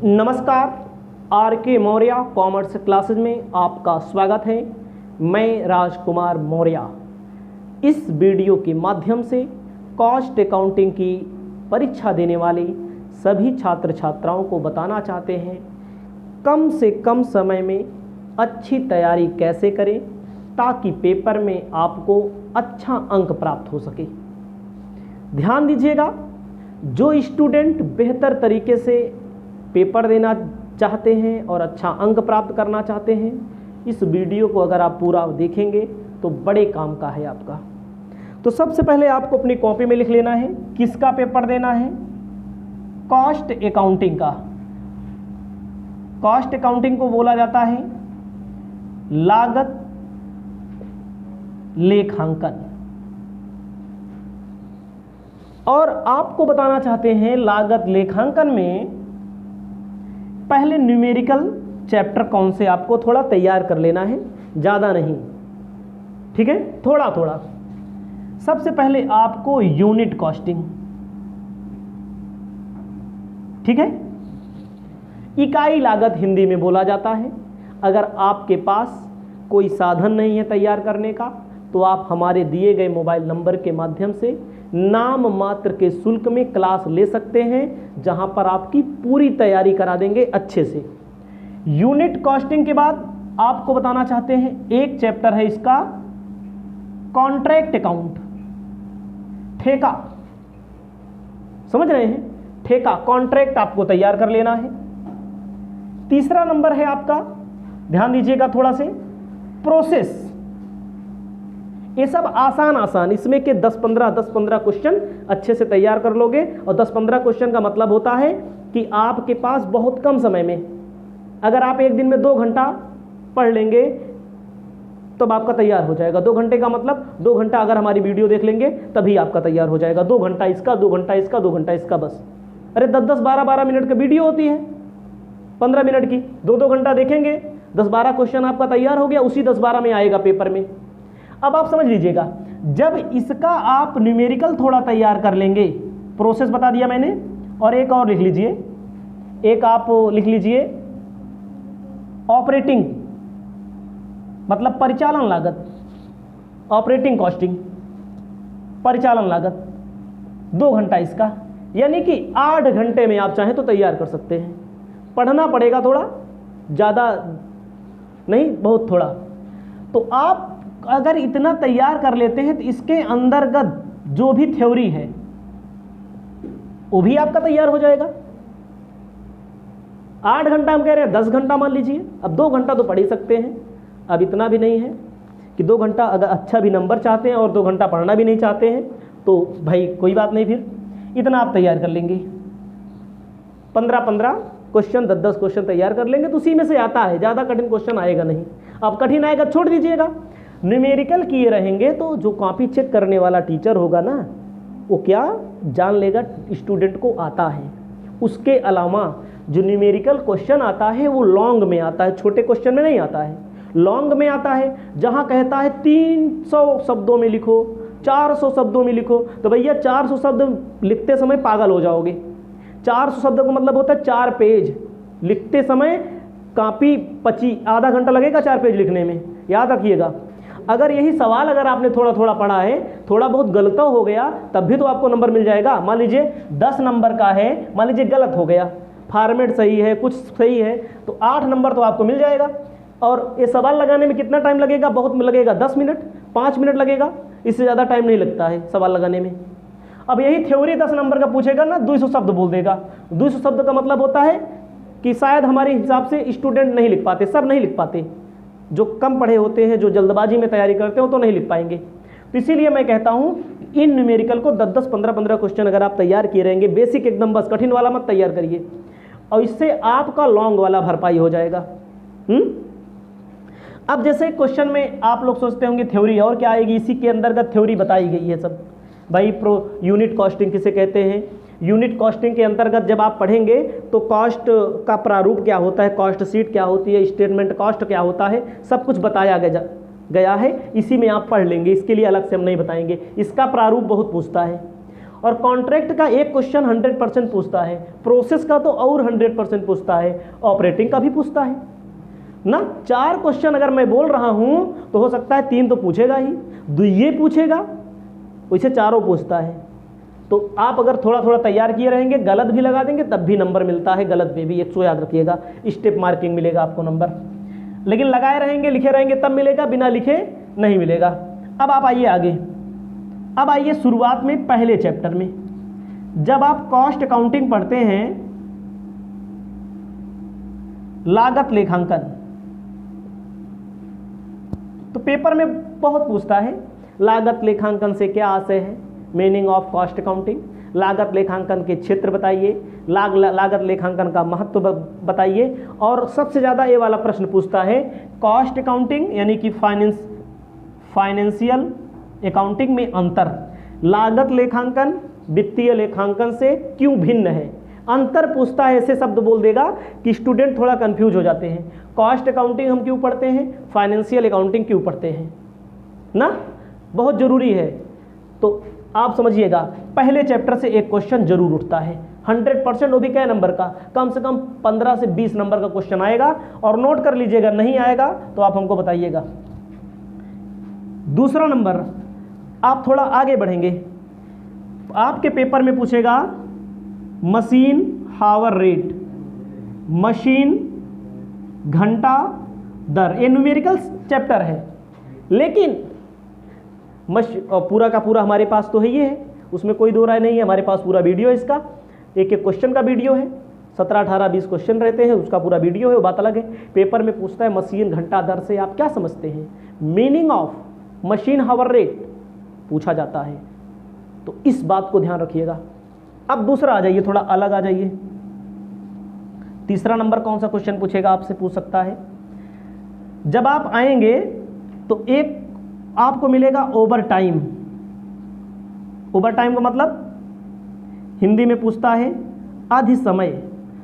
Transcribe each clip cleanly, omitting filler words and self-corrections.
नमस्कार, आर के Maurya commerce classes में आपका स्वागत है। मैं राजकुमार मौर्य इस वीडियो के माध्यम से कॉस्ट अकाउंटिंग की परीक्षा देने वाले सभी छात्र छात्राओं को बताना चाहते हैं कम से कम समय में अच्छी तैयारी कैसे करें ताकि पेपर में आपको अच्छा अंक प्राप्त हो सके। ध्यान दीजिएगा, जो स्टूडेंट बेहतर तरीके से पेपर देना चाहते हैं और अच्छा अंक प्राप्त करना चाहते हैं, इस वीडियो को अगर आप पूरा देखेंगे तो बड़े काम का है आपका। तो सबसे पहले आपको अपनी कॉपी में लिख लेना है किसका पेपर देना है, कॉस्ट अकाउंटिंग का। कॉस्ट अकाउंटिंग को बोला जाता है लागत लेखांकन। और आपको बताना चाहते हैं लागत लेखांकन में पहले न्यूमेरिकल चैप्टर कौन से आपको थोड़ा तैयार कर लेना है, ज़्यादा नहीं, ठीक है, थोड़ा थोड़ा। सबसे पहले आपको यूनिट कॉस्टिंग, ठीक है, इकाई लागत हिंदी में बोला जाता है। अगर आपके पास कोई साधन नहीं है तैयार करने का तो आप हमारे दिए गए मोबाइल नंबर के माध्यम से नाम मात्र के शुल्क में क्लास ले सकते हैं, जहां पर आपकी पूरी तैयारी करा देंगे अच्छे से। यूनिट कॉस्टिंग के बाद आपको बताना चाहते हैं एक चैप्टर है इसका कॉन्ट्रैक्ट अकाउंट, ठेका, समझ रहे हैं, ठेका कॉन्ट्रैक्ट आपको तैयार कर लेना है। तीसरा नंबर है आपका, ध्यान दीजिएगा थोड़ा से, प्रोसेस। ये सब आसान, इसमें के 10-15 क्वेश्चन अच्छे से तैयार कर लोगे। और 10-15 क्वेश्चन का मतलब होता है कि आपके पास बहुत कम समय में, अगर आप एक दिन में 2 घंटा पढ़ लेंगे तब आपका तैयार हो जाएगा। 2 घंटे का मतलब 2 घंटा अगर हमारी वीडियो देख लेंगे तभी आपका तैयार हो जाएगा। 2 घंटा इसका, 2 घंटा इसका, 2 घंटा इसका, बस। अरे 10-10, 12-12 मिनट की वीडियो होती है, 15 मिनट की, 2-2 घंटा देखेंगे, 10-12 क्वेश्चन आपका तैयार हो गया, उसी 10-12 में आएगा पेपर में। अब आप समझ लीजिएगा, जब इसका आप न्यूमेरिकल थोड़ा तैयार कर लेंगे, प्रोसेस बता दिया मैंने, और एक और लिख लीजिए, एक आप लिख लीजिए ऑपरेटिंग, मतलब परिचालन लागत, ऑपरेटिंग कॉस्टिंग, परिचालन लागत, 2 घंटा इसका, यानी कि 8 घंटे में आप चाहें तो तैयार कर सकते हैं। पढ़ना पड़ेगा थोड़ा, ज़्यादा नहीं, बहुत थोड़ा। तो आप अगर इतना तैयार कर लेते हैं तो इसके अंतर्गत जो भी थ्योरी है वो भी आपका तैयार हो जाएगा। 8 घंटा हम कह रहे हैं, 10 घंटा मान लीजिए। अब 2 घंटा तो पढ़ ही सकते हैं, अब इतना भी नहीं है कि 2 घंटा अगर अच्छा भी नंबर चाहते हैं और 2 घंटा पढ़ना भी नहीं चाहते हैं तो भाई कोई बात नहीं, फिर इतना आप तैयार कर लेंगे। 15-15 क्वेश्चन, 10-10 क्वेश्चन तैयार कर लेंगे तो उसी में से आता है, ज़्यादा कठिन क्वेश्चन आएगा नहीं। अब कठिन आएगा छोड़ दीजिएगा, न्यूमेरिकल किए रहेंगे तो जो कॉपी चेक करने वाला टीचर होगा ना, वो क्या जान लेगा स्टूडेंट को आता है। उसके अलावा जो न्यूमेरिकल क्वेश्चन आता है वो लॉन्ग में आता है, छोटे क्वेश्चन में नहीं आता है, लॉन्ग में आता है। जहाँ कहता है 300 शब्दों में लिखो, 400 शब्दों में लिखो, तो भैया 400 शब्द लिखते समय पागल हो जाओगे। 400 शब्द का मतलब होता है 4 पेज लिखते समय, कॉपी 25, आधा घंटा लगेगा 4 पेज लिखने में, याद रखिएगा। अगर यही सवाल अगर आपने थोड़ा थोड़ा पढ़ा है, थोड़ा बहुत गलत हो गया, तब भी तो आपको नंबर मिल जाएगा। मान लीजिए 10 नंबर का है, मान लीजिए गलत हो गया, फॉर्मेट सही है, कुछ सही है, तो 8 नंबर तो आपको मिल जाएगा। और ये सवाल लगाने में कितना टाइम लगेगा, बहुत लगेगा, 10 मिनट, 5 मिनट लगेगा, इससे ज़्यादा टाइम नहीं लगता है सवाल लगाने में। अब यही थ्योरी 10 नंबर का पूछेगा ना, 200 शब्द बोल देगा। 200 शब्द का मतलब होता है कि शायद हमारे हिसाब से स्टूडेंट नहीं लिख पाते, सब नहीं लिख पाते, जो कम पढ़े होते हैं, जो जल्दबाजी में तैयारी करते हो तो नहीं लिख पाएंगे। तो इसीलिए मैं कहता हूँ इन न्यूमेरिकल को 10-10, 15-15 क्वेश्चन अगर आप तैयार किए रहेंगे, बेसिक एकदम, बस कठिन वाला मत तैयार करिए, और इससे आपका लॉन्ग वाला भरपाई हो जाएगा। अब जैसे क्वेश्चन में आप लोग सोचते होंगे थ्योरी और क्या आएगी, इसी के अंतर्गत थ्योरी बताई गई है सब। भाई यूनिट कॉस्टिंग किसे कहते हैं, यूनिट कॉस्टिंग के अंतर्गत जब आप पढ़ेंगे तो कॉस्ट का प्रारूप क्या होता है, कॉस्ट शीट क्या होती है, स्टेटमेंट कॉस्ट क्या होता है, सब कुछ बताया गया है। इसी में आप पढ़ लेंगे, इसके लिए अलग से हम नहीं बताएंगे, इसका प्रारूप बहुत पूछता है। और कॉन्ट्रैक्ट का एक क्वेश्चन 100% पूछता है, प्रोसेस का तो और 100% पूछता है, ऑपरेटिंग का भी पूछता है ना। 4 क्वेश्चन अगर मैं बोल रहा हूं तो हो सकता है 3 तो पूछेगा ही, 2 ये पूछेगा, वैसे चारों पूछता है। तो आप अगर थोड़ा थोड़ा तैयार किए रहेंगे, गलत भी लगा देंगे तब भी नंबर मिलता है, गलत में भी 100 याद रखिएगा, स्टेप मार्किंग मिलेगा आपको नंबर। लेकिन लगाए रहेंगे, लिखे रहेंगे तब मिलेगा, बिना लिखे नहीं मिलेगा। अब आप आइए आगे, अब आइए शुरुआत में पहले चैप्टर में। जब आप कॉस्ट अकाउंटिंग पढ़ते हैं, लागत लेखांकन, तो पेपर में बहुत पूछता है लागत लेखांकन से क्या आशय है, मीनिंग ऑफ कॉस्ट अकाउंटिंग, लागत लेखांकन के क्षेत्र बताइए, लागत लेखांकन का महत्व बताइए। और सबसे ज़्यादा ये वाला प्रश्न पूछता है कॉस्ट अकाउंटिंग यानी कि फाइनेंशियल अकाउंटिंग में अंतर, लागत लेखांकन वित्तीय लेखांकन से क्यों भिन्न है, अंतर पूछता है। ऐसे शब्द बोल देगा कि स्टूडेंट थोड़ा कंफ्यूज हो जाते हैं, कॉस्ट अकाउंटिंग हम क्यों पढ़ते हैं, फाइनेंशियल अकाउंटिंग क्यों पढ़ते हैं ना, बहुत ज़रूरी है। तो आप समझिएगा पहले चैप्टर से एक क्वेश्चन जरूर उठता है 100%, वो भी क्या नंबर का, कम से कम 15 से 20 नंबर का क्वेश्चन आएगा। और नोट कर लीजिएगा, नहीं आएगा तो आप हमको बताइएगा। दूसरा नंबर, आप थोड़ा आगे बढ़ेंगे, आपके पेपर में पूछेगा मशीन हावर रेट, मशीन घंटा दर, ये न्यूमेरिकल चैप्टर है, लेकिन पूरा का पूरा हमारे पास तो है ये है, उसमें कोई दो राय नहीं है, हमारे पास पूरा वीडियो है इसका, एक एक क्वेश्चन का वीडियो है, 17, 18, 20 क्वेश्चन रहते हैं, उसका पूरा वीडियो है, वो बात अलग है। पेपर में पूछता है मशीन घंटा दर से आप क्या समझते हैं, meaning of machine hour rate पूछा जाता है, तो इस बात को ध्यान रखिएगा। अब दूसरा आ जाइए, थोड़ा अलग आ जाइए, तीसरा नंबर कौन सा क्वेश्चन पूछेगा आपसे, पूछ सकता है। जब आप आएंगे तो एक आपको मिलेगा ओवर टाइम, ओवर टाइम का मतलब हिंदी में पूछता है आधि समय,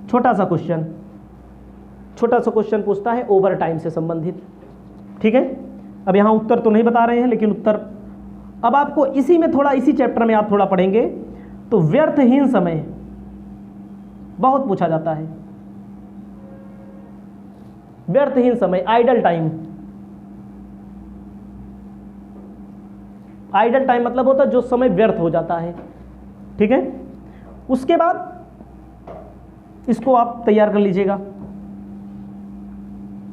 छोटा सा क्वेश्चन पूछता है ओवर टाइम से संबंधित, ठीक है। अब यहाँ उत्तर तो नहीं बता रहे हैं, लेकिन उत्तर अब आपको इसी में थोड़ा, इसी चैप्टर में आप थोड़ा पढ़ेंगे तो व्यर्थहीन समय बहुत पूछा जाता है, व्यर्थहीन समय, आइडल टाइम, आइडल टाइम मतलब होता है जो समय व्यर्थ हो जाता है, ठीक है। उसके बाद इसको आप तैयार कर लीजिएगा।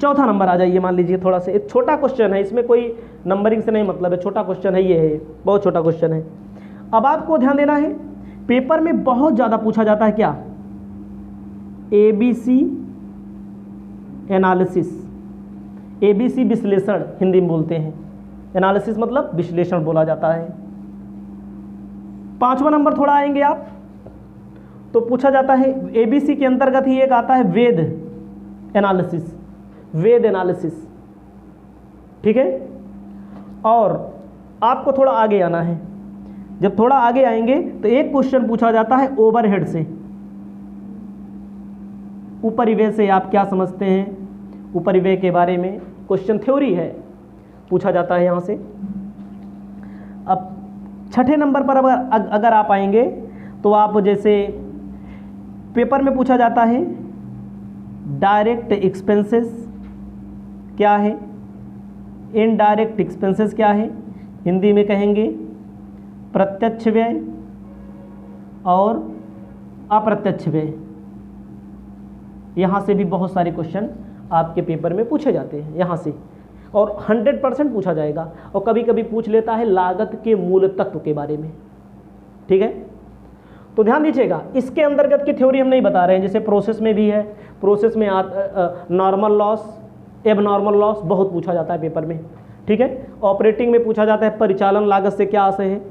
चौथा नंबर आ जाइए, मान लीजिए थोड़ा सा एक छोटा क्वेश्चन है, इसमें कोई नंबरिंग से नहीं मतलब है, छोटा क्वेश्चन है, ये है बहुत छोटा क्वेश्चन है। अब आपको ध्यान देना है, पेपर में बहुत ज़्यादा पूछा जाता है क्या, ABC एनालिसिस, ABC विश्लेषण हिंदी में बोलते हैं, एनालिसिस मतलब विश्लेषण बोला जाता है। 5वां नंबर थोड़ा आएंगे आप तो पूछा जाता है ABC के अंतर्गत ही एक आता है वेद एनालिसिस, वेद एनालिसिस, ठीक है। और आपको थोड़ा आगे आना है, जब थोड़ा आगे आएंगे तो एक क्वेश्चन पूछा जाता है ओवरहेड से, उपरिव्यय से आप क्या समझते हैं, उपरिव्यय के बारे में क्वेश्चन थ्योरी है, पूछा जाता है यहाँ से। अब छठे नंबर पर अगर आप आएंगे तो आप जैसे पेपर में पूछा जाता है डायरेक्ट एक्सपेंसेस क्या है, इनडायरेक्ट एक्सपेंसेस क्या है, हिंदी में कहेंगे प्रत्यक्ष व्यय और अप्रत्यक्ष व्यय। यहाँ से भी बहुत सारे क्वेश्चन आपके पेपर में पूछे जाते हैं यहाँ से, और 100% पूछा जाएगा। और कभी कभी पूछ लेता है लागत के मूल तत्व के बारे में, ठीक है। तो ध्यान दीजिएगा, इसके अंतर्गत की थ्योरी हम नहीं बता रहे हैं, जैसे प्रोसेस में भी है, प्रोसेस में नॉर्मल लॉस, एबनॉर्मल लॉस बहुत पूछा जाता है पेपर में, ठीक है। ऑपरेटिंग में पूछा जाता है परिचालन लागत से क्या आशय है,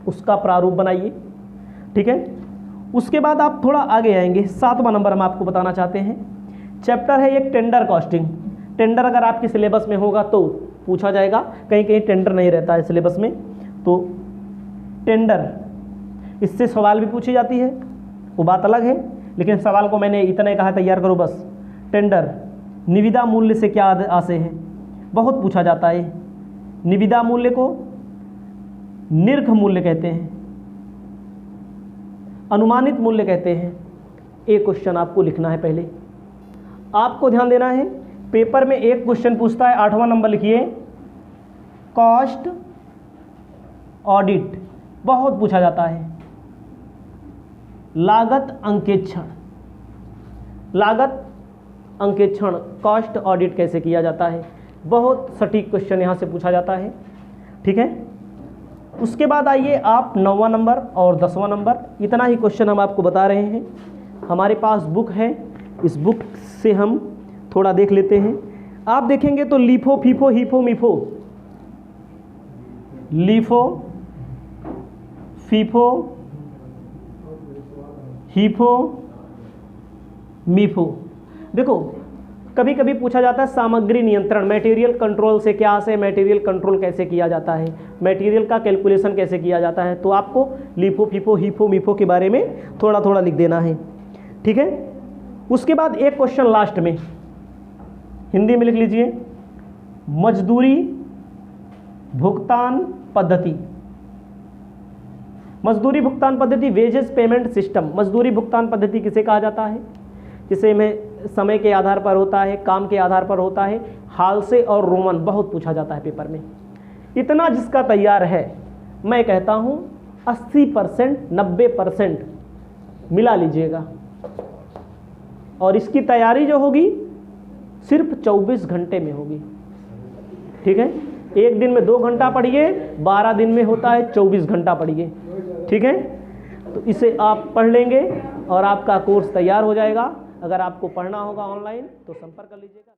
उसका प्रारूप बनाइए, ठीक है। उसके बाद आप थोड़ा आगे आएंगे, 7वां नंबर हम आपको बताना चाहते हैं, चैप्टर है एक टेंडर कॉस्टिंग। टेंडर अगर आपके सिलेबस में होगा तो पूछा जाएगा, कहीं कहीं टेंडर नहीं रहता है सिलेबस में, तो टेंडर इससे सवाल भी पूछी जाती है, वो बात अलग है, लेकिन सवाल को मैंने इतना कहा तैयार करो बस। टेंडर निविदा मूल्य से क्या आशय है, बहुत पूछा जाता है। निविदा मूल्य को निर्ख मूल्य कहते हैं, अनुमानित मूल्य कहते हैं। एक क्वेश्चन आपको लिखना है। पहले आपको ध्यान देना है, पेपर में एक क्वेश्चन पूछता है, 8वां नंबर लिखिए, कॉस्ट ऑडिट बहुत पूछा जाता है। लागत अंकेक्षण, लागत अंकेक्षण कॉस्ट ऑडिट कैसे किया जाता है, बहुत सटीक क्वेश्चन यहाँ से पूछा जाता है। ठीक है, उसके बाद आइए आप 9वां नंबर और 10वां नंबर, इतना ही क्वेश्चन हम आपको बता रहे हैं। हमारे पास बुक है, इस बुक से हम थोड़ा देख लेते हैं। आप देखेंगे तो लीफो, फीफो, हीफो, मीफो, लीफो, फीफो, हीफो, मीफो। देखो कभी कभी पूछा जाता है सामग्री नियंत्रण, मटेरियल कंट्रोल से क्या से मटेरियल कंट्रोल कैसे किया जाता है, मटेरियल का कैलकुलेशन कैसे किया जाता है, तो आपको लीफो, फीफो, हीफो, मीफो के बारे में थोड़ा थोड़ा लिख देना है। ठीक है, उसके बाद एक क्वेश्चन लास्ट में हिंदी में लिख लीजिए, मजदूरी भुगतान पद्धति। मजदूरी भुगतान पद्धति, वेजेस पेमेंट सिस्टम। मजदूरी भुगतान पद्धति किसे कहा जाता है, जिसे में समय के आधार पर होता है, काम के आधार पर होता है। हाल से और रोमन बहुत पूछा जाता है पेपर में। इतना जिसका तैयार है, मैं कहता हूँ 80%, 90% मिला लीजिएगा। और इसकी तैयारी जो होगी सिर्फ 24 घंटे में होगी। ठीक है, एक दिन में 2 घंटा पढ़िए, 12 दिन में होता है 24 घंटा पढ़िए। ठीक है, तो इसे आप पढ़ लेंगे और आपका कोर्स तैयार हो जाएगा। अगर आपको पढ़ना होगा ऑनलाइन तो संपर्क कर लीजिएगा।